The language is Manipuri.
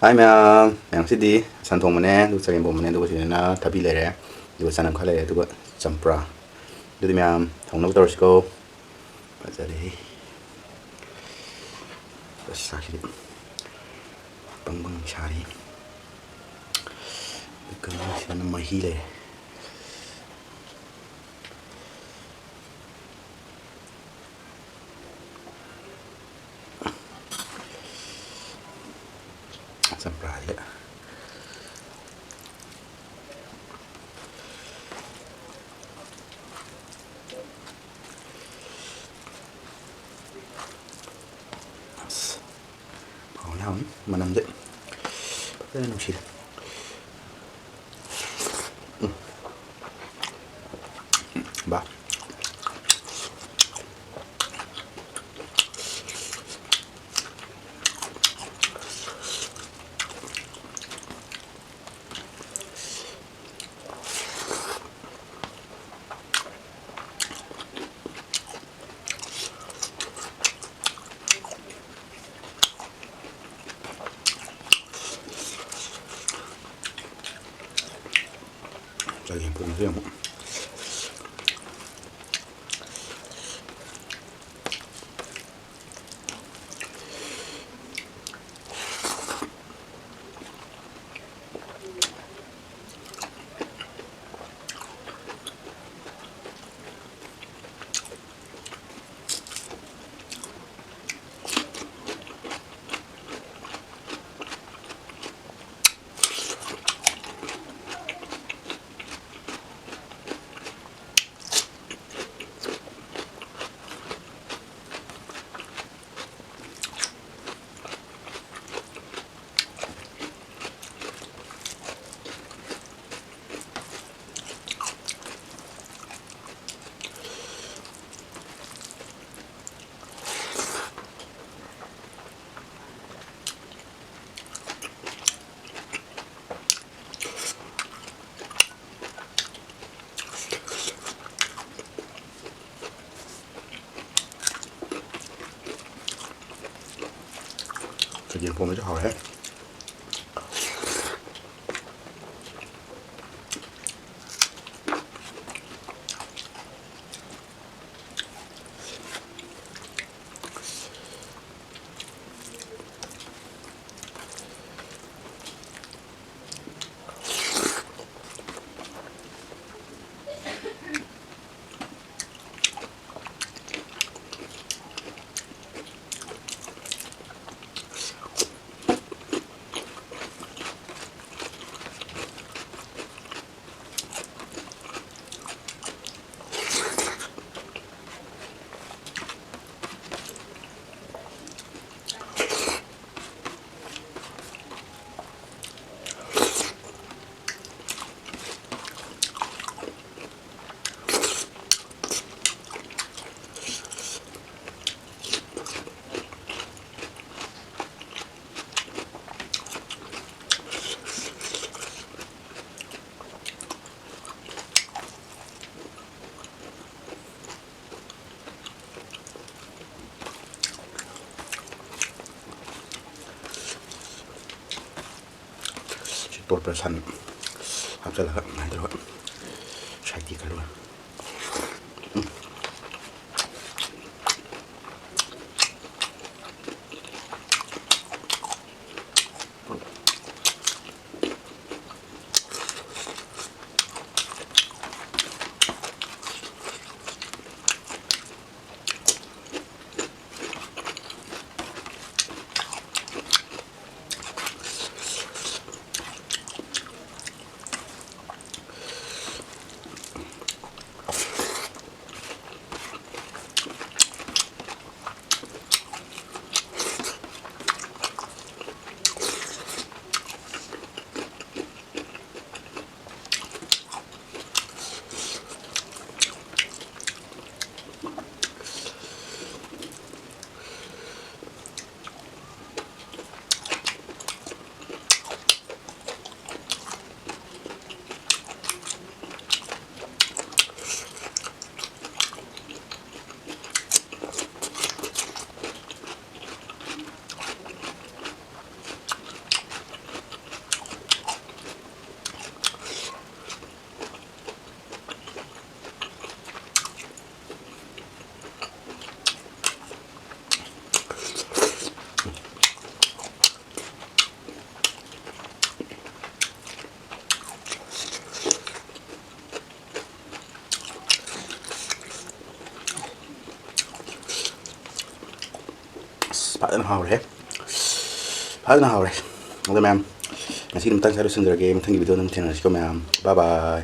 ꯍꯥꯏ ꯃꯌꯥꯝ ꯃꯌꯥꯝꯁꯤꯗꯤ ꯁꯟ ꯊꯣꯡꯕꯅꯦ ꯑꯗꯨꯒ ꯆꯒꯦꯝ ꯄꯣꯝꯕꯅꯦ ꯑꯗꯨꯒ ꯁꯤꯗꯅ ꯊꯕꯤ ꯂꯩꯔꯦ ꯑꯗꯨꯒ ꯆꯅꯝ ꯈꯔ ꯂꯩꯔꯦ ꯑꯗꯨꯒ ꯆꯝꯄ꯭ꯔꯥ ꯑꯗꯨꯗꯤ ꯃꯌꯥꯝ ꯊꯣꯡꯅꯕ ꯇꯧꯔꯁꯤꯀꯣ ꯐꯖꯔꯦ ꯆꯥꯛꯁꯤꯗꯤ ꯕꯪ ꯕꯪ ꯁꯥꯔꯤ ꯑꯗꯨꯒ ꯁꯤꯗꯅ ꯃꯍꯤ ꯂꯩꯔꯦ ꯆꯝꯄ꯭ꯔꯥꯁꯦ ꯍꯥꯎꯅꯤ ꯃꯅꯝꯁꯦ ꯐꯖꯅ ꯅꯨꯡꯁꯤꯔꯦ ꯕꯥ ꯆꯒꯦꯝ ꯄꯣꯝꯕꯁꯦ ꯑꯃꯨꯛ chagem pombꯁꯨ ꯍꯥꯎꯔꯦ ꯇꯣꯠꯄ ꯁꯟ ꯍꯥꯞꯆꯤꯜꯂꯒ ꯑꯗꯨꯃꯥꯏꯅ ꯇꯧꯔꯒ ꯁꯥꯏꯠꯇꯤ ꯈꯔ ꯐꯖꯅ ꯍꯥꯎꯔꯦ ꯐꯖꯅ ꯍꯥꯎꯔꯦ ꯑꯗꯣ ꯃꯌꯥꯝ ꯉꯁꯤ ꯑꯃꯇꯪ ꯁꯥꯏ ꯂꯣꯏꯁꯤꯟꯖꯔꯒꯦ ꯃꯊꯪꯒꯤ ꯚꯤꯗꯤꯑꯣ ꯑꯗꯨꯝ ꯊꯦꯡꯅꯔꯁꯤꯀꯣ ꯃꯌꯥꯝ ꯕꯥꯏ ꯕꯥꯏ